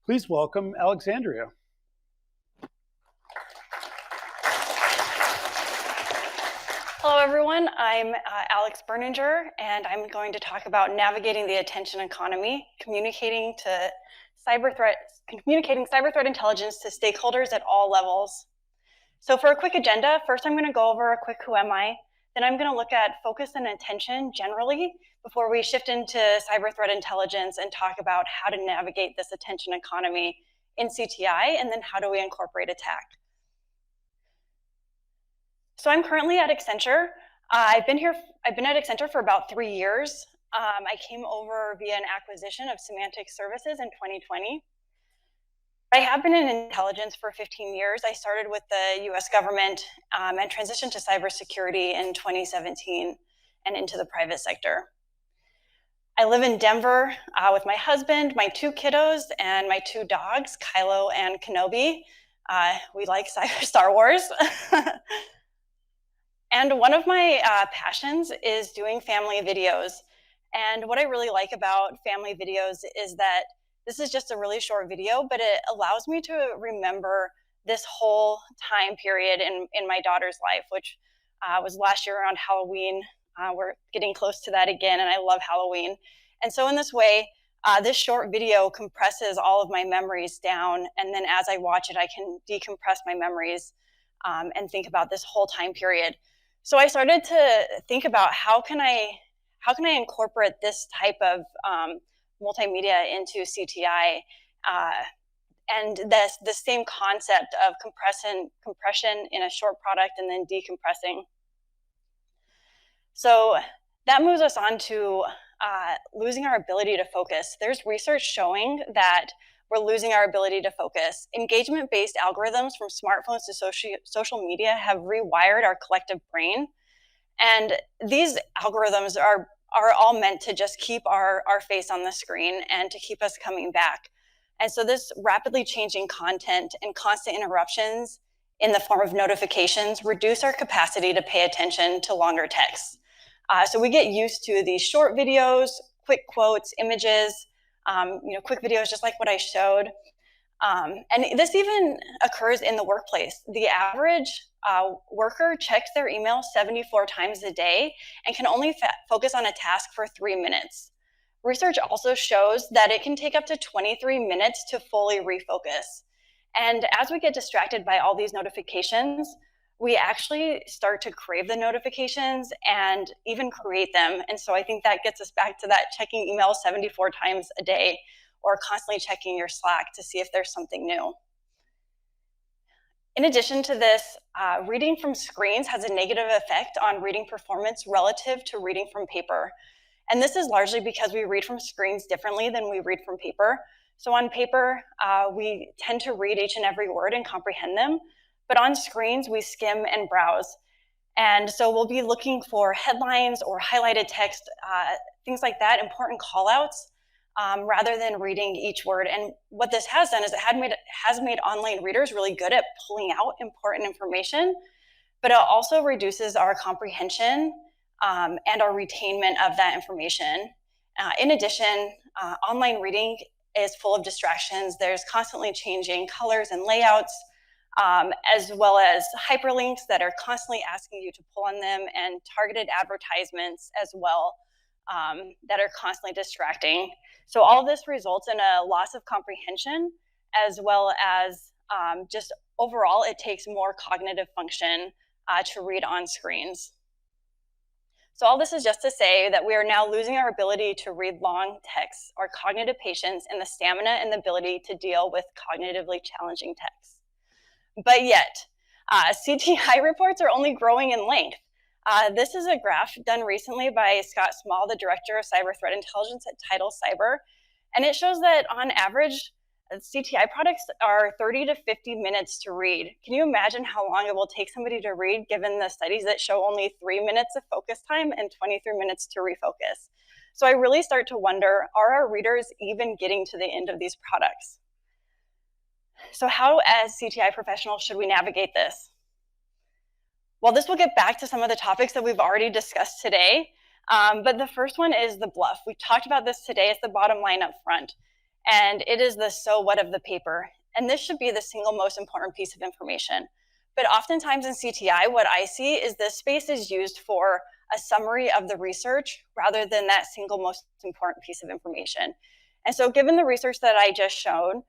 Please welcome Alexandria. Hello, everyone. I'm Alex Berninger, and I'm going to talk about navigating the attention economy, communicating cyber threat intelligence to stakeholders at all levels. So for a quick agenda, first I'm going to go over a quick who am I, then I'm going to look at focus and attention generally before we shift into cyber threat intelligence and talk about how to navigate this attention economy in CTI, and then how do we incorporate attack. So I'm currently at Accenture. I've been at Accenture for about 3 years. I came over via an acquisition of Semantic Services in 2020. I have been in intelligence for 15 years. I started with the US government and transitioned to cybersecurity in 2017 and into the private sector. I live in Denver with my husband, my 2 kiddos, and my 2 dogs, Kylo and Kenobi. We like Star Wars. And one of my passions is doing family videos. And what I really like about family videos is that this is just a really short video, but it allows me to remember this whole time period in my daughter's life, which was last year around Halloween. We're getting close to that again, and I love Halloween. And so in this way, this short video compresses all of my memories down, and then as I watch it, I can decompress my memories and think about this whole time period. So I started to think about how can I incorporate this type of multimedia into CTI, and the same concept of compression in a short product and then decompressing. So that moves us on to losing our ability to focus. There's research showing that we're losing our ability to focus. Engagement-based algorithms from smartphones to social media have rewired our collective brain. And these algorithms are all meant to just keep our face on the screen and to keep us coming back. And so this rapidly changing content and constant interruptions in the form of notifications reduce our capacity to pay attention to longer texts. So we get used to these short videos, quick quotes, images, quick videos just like what I showed. And this even occurs in the workplace. The average worker checks their email 74 times a day and can only focus on a task for 3 minutes. Research also shows that it can take up to 23 minutes to fully refocus. And as we get distracted by all these notifications, we actually start to crave the notifications and even create them. And so I think that gets us back to that checking email 74 times a day, or constantly checking your Slack to see if there's something new. In addition to this, reading from screens has a negative effect on reading performance relative to reading from paper. And this is largely because we read from screens differently than we read from paper. So on paper, we tend to read each and every word and comprehend them. But on screens, we skim and browse. And so we'll be looking for headlines or highlighted text, things like that, important callouts, rather than reading each word. And what this has done is it has made online readers really good at pulling out important information, but it also reduces our comprehension and our retainment of that information. In addition, online reading is full of distractions. There's constantly changing colors and layouts, as well as hyperlinks that are constantly asking you to pull on them, and targeted advertisements as well that are constantly distracting. So all of this results in a loss of comprehension, as well as just overall, it takes more cognitive function to read on screens. So all this is just to say that we are now losing our ability to read long texts, our cognitive patience, and the stamina and the ability to deal with cognitively challenging texts. But yet, CTI reports are only growing in length. This is a graph done recently by Scott Small, the Director of Cyber Threat Intelligence at Tidal Cyber, and it shows that on average, CTI products are 30 to 50 minutes to read. Can you imagine how long it will take somebody to read, given the studies that show only 3 minutes of focus time and 23 minutes to refocus? So I really start to wonder, are our readers even getting to the end of these products? So how, as CTI professionals, should we navigate this? Well, this will get back to some of the topics that we've already discussed today, but the first one is the bluff. We talked about this today as the bottom line up front. and it is the so what of the paper. And this should be the single most important piece of information. But oftentimes in CTI, what I see is this space is used for a summary of the research rather than that single most important piece of information. And so given the research that I just showed,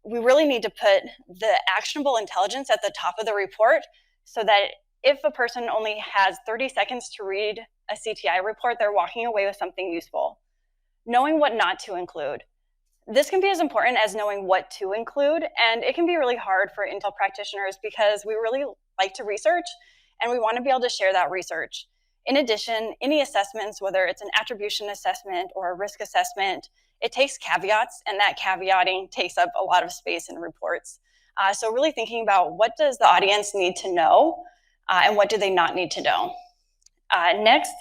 we really need to put the actionable intelligence at the top of the report so that if a person only has 30 seconds to read a CTI report, they're walking away with something useful. Knowing what not to include. This can be as important as knowing what to include, and it can be really hard for Intel practitioners because we really like to research and we want to be able to share that research. In addition, any assessments, whether it's an attribution assessment or a risk assessment, it takes caveats, and that caveating takes up a lot of space in reports. So really thinking about what does the audience need to know and what do they not need to know. Next,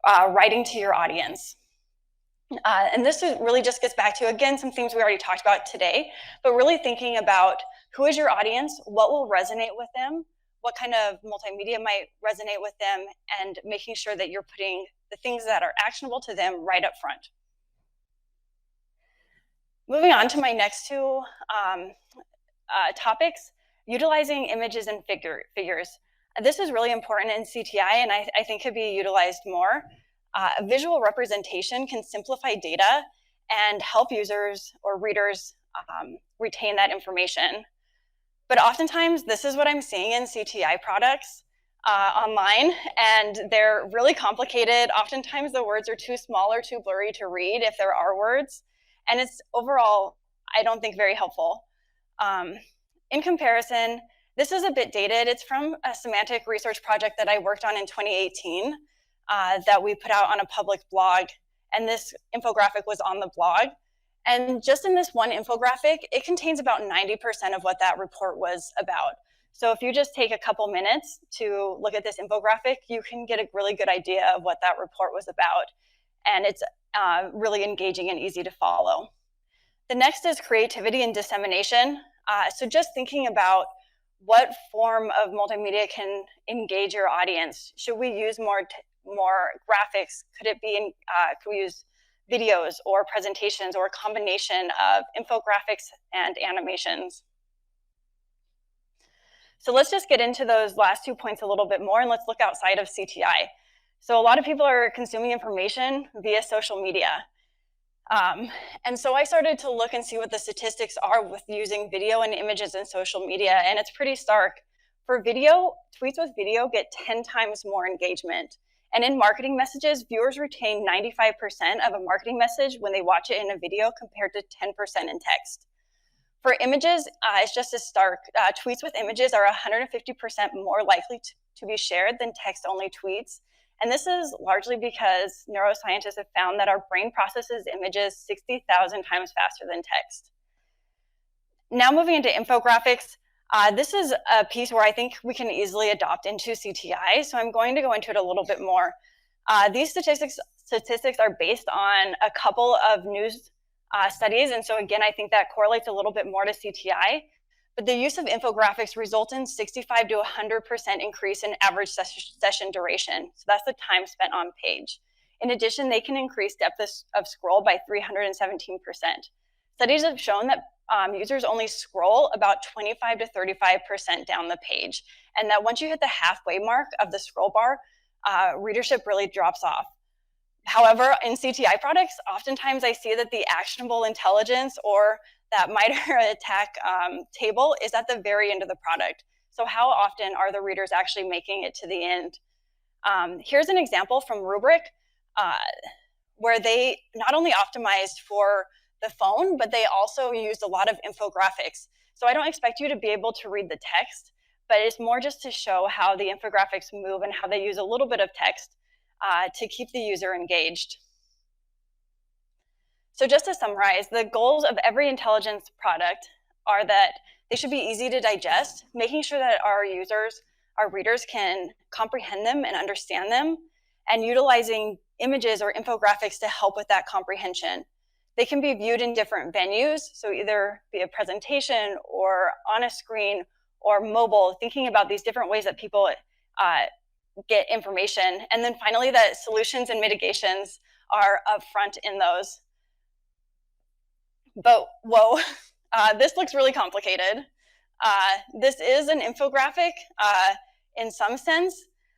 writing to your audience. And this really just gets back to, again, some things we already talked about today, but really thinking about who is your audience, what will resonate with them, what kind of multimedia might resonate with them, and making sure that you're putting the things that are actionable to them right up front. Moving on to my next two topics, utilizing images and figures. This is really important in CTI, and I think could be utilized more. A visual representation can simplify data and help users or readers retain that information. But oftentimes, this is what I'm seeing in CTI products online, and they're really complicated. Oftentimes, the words are too small or too blurry to read if there are words, and it's overall, I don't think, very helpful. In comparison, this is a bit dated. It's from a semantic research project that I worked on in 2018 that we put out on a public blog, and this infographic was on the blog. And just in this one infographic, it contains about 90% of what that report was about. So if you just take a couple minutes to look at this infographic, you can get a really good idea of what that report was about. And it's really engaging and easy to follow. The next is creativity and dissemination. So just thinking about what form of multimedia can engage your audience. Should we use more graphics? Could it be could we use videos or presentations or a combination of infographics and animations? So let's just get into those last 2 points a little bit more, and let's look outside of CTI. So a lot of people are consuming information via social media. And so I started to look and see what the statistics are with using video and images in social media, and it's pretty stark. For video, tweets with video get 10 times more engagement. And in marketing messages, viewers retain 95% of a marketing message when they watch it in a video compared to 10% in text. For images, it's just as stark. Tweets with images are 150% more likely to be shared than text-only tweets. And this is largely because neuroscientists have found that our brain processes images 60,000 times faster than text. Now moving into infographics, this is a piece where I think we can easily adopt into CTI, so I'm going to go into it a little bit more. These statistics are based on a couple of news studies, and so again, I think that correlates a little bit more to CTI. But the use of infographics results in 65 to 100% increase in average session duration. So that's the time spent on page. In addition, they can increase depth of scroll by 317%. Studies have shown that users only scroll about 25 to 35% down the page, and that once you hit the halfway mark of the scroll bar, readership really drops off. However, in CTI products, oftentimes I see that the actionable intelligence or that MITRE ATT&CK table is at the very end of the product. So how often are the readers actually making it to the end? Here's an example from Rubric where they not only optimized for the phone, but they also used a lot of infographics. So I don't expect you to be able to read the text, but it's more just to show how the infographics move and how they use a little bit of text to keep the user engaged. So just to summarize, the goals of every intelligence product are that they should be easy to digest, making sure that our users, our readers can comprehend them and understand them, and utilizing images or infographics to help with that comprehension. They can be viewed in different venues, so either via presentation or on a screen or mobile, thinking about these different ways that people get information. And then finally, that solutions and mitigations are upfront in those. But whoa, this looks really complicated. This is an infographic in some sense,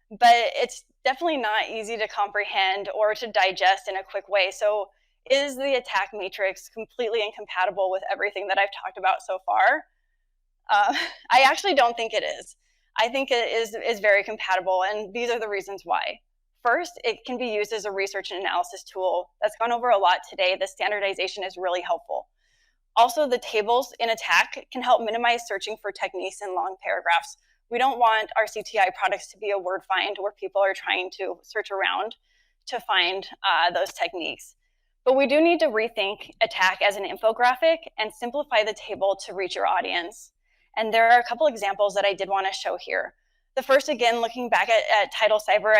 but it's definitely not easy to comprehend or to digest in a quick way. So is the attack matrix completely incompatible with everything that I've talked about so far? I actually don't think it is. I think it is very compatible, and these are the reasons why. First, it can be used as a research and analysis tool. That's gone over a lot today. The standardization is really helpful. Also, the tables in attack can help minimize searching for techniques in long paragraphs. We don't want our CTI products to be a word find where people are trying to search around to find those techniques. But we do need to rethink attack as an infographic and simplify the table to reach your audience. And there are a couple examples that I did want to show here. The first, again, looking back at Title Cyber,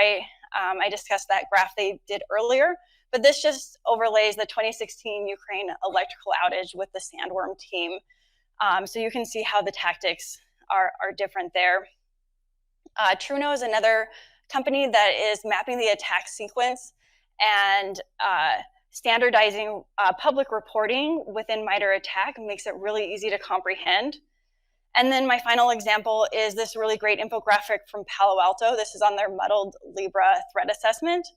I discussed that graph they did earlier, but this just overlays the 2016 Ukraine electrical outage with the Sandworm team. So you can see how the tactics are different there. Truno is another company that is mapping the attack sequence and standardizing public reporting within MITRE ATT&CK makes it really easy to comprehend. And then my final example is this really great infographic from Palo Alto. This is on their muddled Libra threat assessment.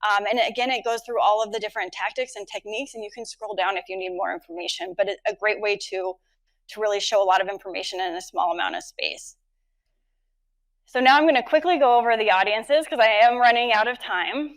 And again, it goes through all of the different tactics and techniques, and you can scroll down if you need more information, but it's a great way to really show a lot of information in a small amount of space. So now I'm going to quickly go over the audiences because I am running out of time.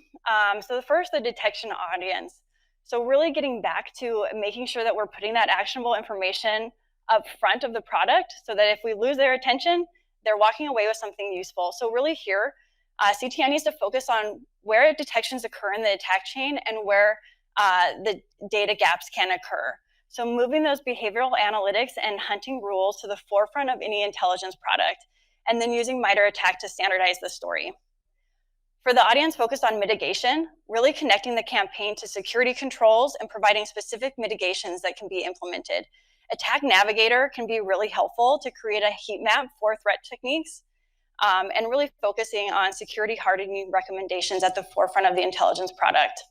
So the first, the detection audience. So really getting back to making sure that we're putting that actionable information up front of the product so that if we lose their attention, they're walking away with something useful. So really here, CTI needs to focus on where detections occur in the attack chain and where the data gaps can occur. So moving those behavioral analytics and hunting rules to the forefront of any intelligence product, and then using MITRE ATT&CK to standardize the story. For the audience focused on mitigation, really connecting the campaign to security controls and providing specific mitigations that can be implemented. Attack Navigator can be really helpful to create a heat map for threat techniques and really focusing on security hardening recommendations at the forefront of the intelligence product.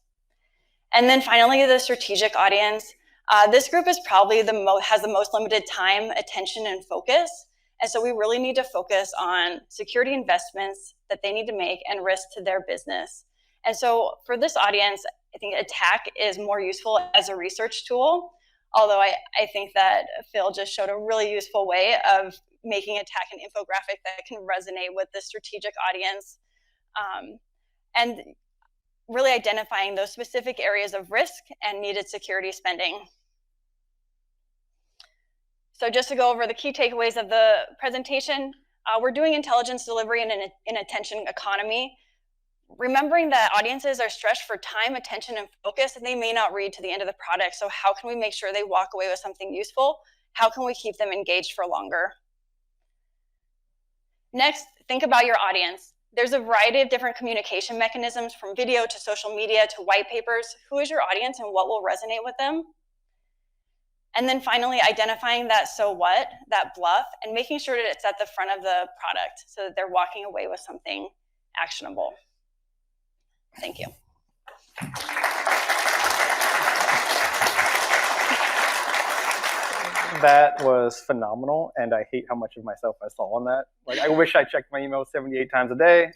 And then finally, the strategic audience. This group is probably has the most limited time, attention, and focus. And so we really need to focus on security investments that they need to make and risk to their business. And so for this audience, I think attack is more useful as a research tool, although I think that Phil just showed a really useful way of making attack an infographic that can resonate with the strategic audience and really identifying those specific areas of risk and needed security spending. So just to go over the key takeaways of the presentation, we're doing intelligence delivery in an attention economy, remembering that audiences are stretched for time, attention, and focus, and they may not read to the end of the product. So how can we make sure they walk away with something useful? How can we keep them engaged for longer? Next, think about your audience. There's a variety of different communication mechanisms from video to social media to white papers. Who is your audience and what will resonate with them? And then finally, identifying that so what, that bluff, and making sure that it's at the front of the product so that they're walking away with something actionable. Thank you. That was phenomenal, and I hate how much of myself I saw on that. Like, I wish I checked my email 78 times a day,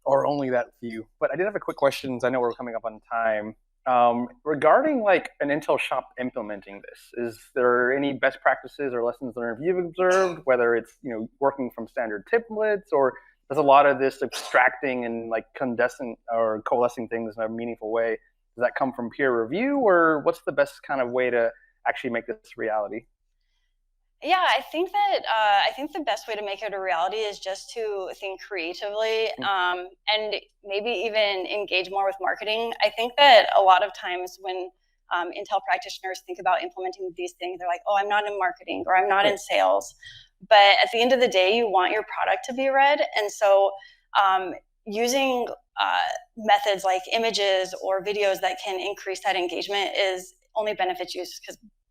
or only that few. But I did have a quick question. I know we're coming up on time. Regarding like an Intel shop implementing this, is there any best practices or lessons learned you've observed, whether it's working from standard templates, or does a lot of this extracting and like condensing or coalescing things in a meaningful way, does that come from peer review, or what's the best kind of way to actually make this reality? Yeah, I think the best way to make it a reality is just to think creatively and maybe even engage more with marketing. I think that a lot of times when Intel practitioners think about implementing these things, they're like, oh, I'm not in marketing or I'm not in sales. But at the end of the day, you want your product to be read. And so using methods like images or videos that can increase that engagement is only benefits you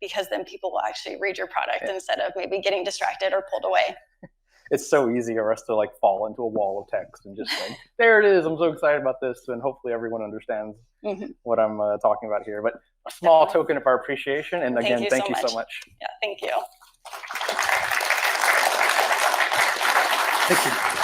because then people will actually read your product instead of maybe getting distracted or pulled away. It's so easy for us to like fall into a wall of text and just like, there it is, I'm so excited about this, and hopefully everyone understands what I'm talking about here. But a small token of our appreciation. And again, thank you so much. Yeah, thank you. Thank you.